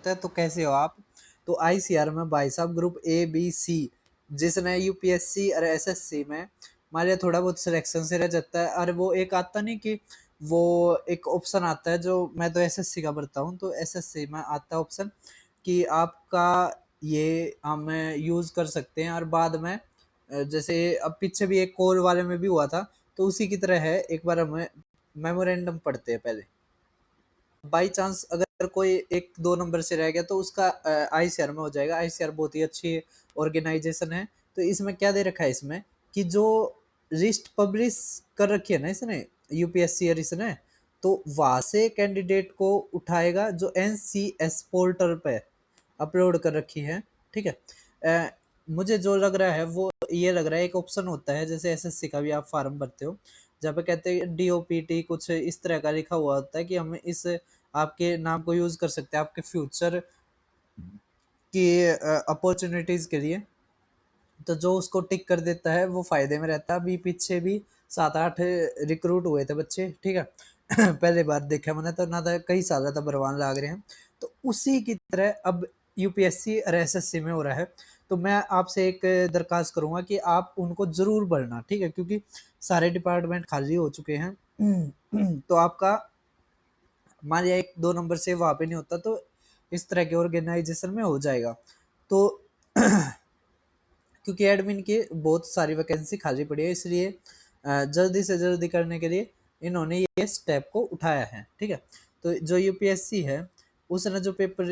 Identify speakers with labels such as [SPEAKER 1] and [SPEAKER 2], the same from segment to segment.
[SPEAKER 1] तो कैसे हो आप? तो आईसीआर में भाई साहब ग्रुप ए बी सी, जिसने यूपीएससी और एसएससी में मान लिया थोड़ा बहुत सिलेक्शन से रह जाता है, और वो एक आता नहीं कि वो एक ऑप्शन आता है, जो मैं तो एसएससी का भरता हूँ, तो एसएससी में आता है ऑप्शन कि आपका ये हम यूज कर सकते हैं, और बाद में जैसे अब पीछे भी एक कोल वाले में भी हुआ था, तो उसी की तरह है। एक बार हमें मेमोरेंडम पढ़ते हैं पहले, बाई चांस अगर कोई एक दो नंबर से रह गया तो उसका आईसीआर में हो जाएगा। आईसीआर बहुत ही अच्छी ऑर्गेनाइजेशन है। तो इसमें क्या दे रखा है इसमें कि जो लिस्ट पब्लिश कर रखी है ना इसने, यूपीएससी और इसने, तो वहां से कैंडिडेट को उठाएगा जो एनसीएस पोर्टल पे अपलोड कर रखी है। ठीक है। मुझे जो लग रहा है वो ये लग रहा है, एक ऑप्शन होता है जैसे एसएससी का भी आप फार्म भरते हो, जहाँ पे कहते हैं डीओपीटी कुछ इस तरह का लिखा हुआ होता है कि हम इस आपके नाम को यूज कर सकते हैं आपके फ्यूचर की अपॉर्चुनिटीज के लिए। तो जो उसको टिक कर देता है वो फायदे में रहता है। अभी पीछे भी 7-8 रिक्रूट हुए थे बच्चे, ठीक है। पहले बार देखा मैंने, तो ना था कई साल था बरवान लाग रहे हैं। तो उसी की तरह अब यूपीएससी और एसएससी में हो रहा है। तो मैं आपसे एक दरखास्त करूंगा कि आप उनको जरूर भरना, ठीक है, क्योंकि सारे डिपार्टमेंट खाली हो चुके हैं। तो आपका मान लिया एक दो नंबर से वहां पे नहीं होता, तो इस तरह के ऑर्गेनाइजेशन में हो जाएगा। तो क्योंकि एडमिन की बहुत सारी वैकेंसी खाली पड़ी है, इसलिए जल्दी से जल्दी करने के लिए इन्होंने ये स्टेप को उठाया है। ठीक है। तो जो यूपीएससी है उसने जो पेपर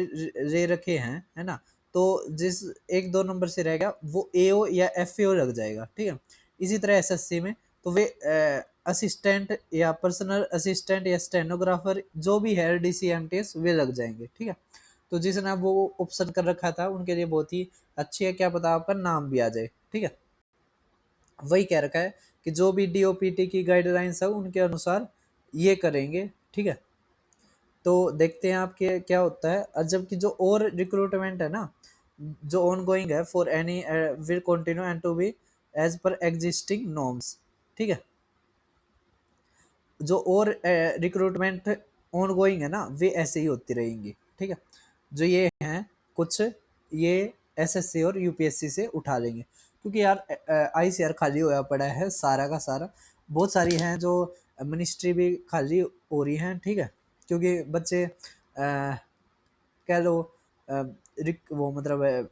[SPEAKER 1] ले रखे हैं, है ना, तो जिस एक दो नंबर से रहेगा वो एओ या एफएओ लग जाएगा। ठीक है। इसी तरह एसएससी में तो वे असिस्टेंट या पर्सनल असिस्टेंट या स्टेनोग्राफर जो भी है डीसीएमटीएस वे लग जाएंगे। ठीक है। तो जिसने वो ऑप्शन कर रखा था उनके लिए बहुत ही अच्छी है, क्या पता आपका नाम भी आ जाए। ठीक है। वही कह रखा है कि जो भी डीओपीटी की गाइडलाइंस है उनके अनुसार ये करेंगे। ठीक है। तो देखते हैं आपके क्या होता है। और जबकि जो और रिक्रूटमेंट है ना, जो ऑन गोइंग है for any will continue and to be as per existing norms. ठीक है। जो और रिक्रूटमेंट ऑन गोइंग है ना वे ऐसे ही होती रहेंगी। ठीक है। जो ये हैं कुछ, ये एसएससी और यूपीएससी से उठा लेंगे, क्योंकि यार आईसीआर खाली होया पड़ा है सारा का सारा। बहुत सारी हैं जो मिनिस्ट्री भी खाली हो रही हैं। ठीक है। क्योंकि बच्चे कह लो वो मतलब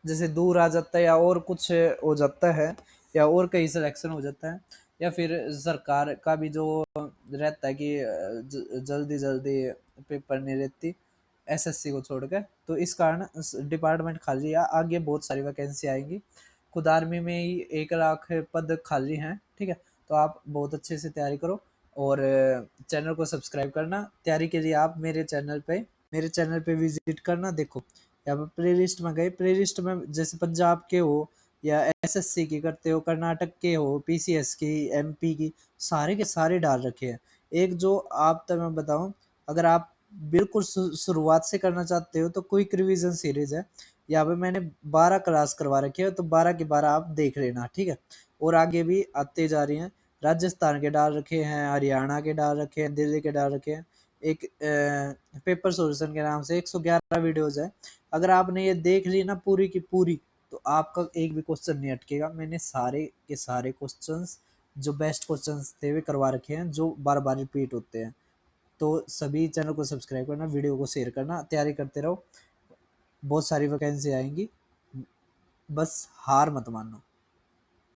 [SPEAKER 1] जैसे दूर आ जाता है या और कुछ हो जाता है, या और कहीं सिलेक्शन हो जाता है, या फिर सरकार का भी जो रहता है कि जल्दी जल्दी पेपर नहीं रहती एसएससी को छोड़ के, तो इस कारण डिपार्टमेंट खाली है। आगे बहुत सारी वैकेंसी आएंगी। खुद आर्मी में ही 1 लाख पद खाली हैं। ठीक है। तो आप बहुत अच्छे से तैयारी करो, और चैनल को सब्सक्राइब करना। तैयारी के लिए आप मेरे चैनल पे विजिट करना। देखो यहाँ पे प्ले लिस्ट में गए, प्ले लिस्ट में जैसे पंजाब के हो या एसएससी की करते हो, कर्नाटक के हो, पीसीएस की, एमपी की, सारे के सारे डाल रखे हैं। एक जो आप तक मैं बताऊं, अगर आप बिल्कुल शुरुआत से करना चाहते हो तो क्विक रिवीजन सीरीज है, यहाँ पे मैंने 12 क्लास करवा रखी है, तो 12 के 12 आप देख लेना। ठीक है। और आगे भी आते जा रही हैं। राजस्थान के डाल रखे हैं, हरियाणा के डाल रखे हैं, दिल्ली के डाल रखे हैं। एक पेपर सॉल्यूशन के नाम से 111 वीडियोज है। अगर आपने ये देख ली ना पूरी की पूरी, तो आपका एक भी क्वेश्चन नहीं अटकेगा। मैंने सारे के सारे क्वेश्चंस, जो बेस्ट क्वेश्चंस थे वे करवा रखे हैं, जो बार बार रिपीट होते हैं। तो सभी चैनल को सब्सक्राइब करना, वीडियो को शेयर करना, तैयारी करते रहो। बहुत सारी वैकेंसी आएंगी, बस हार मत मानो।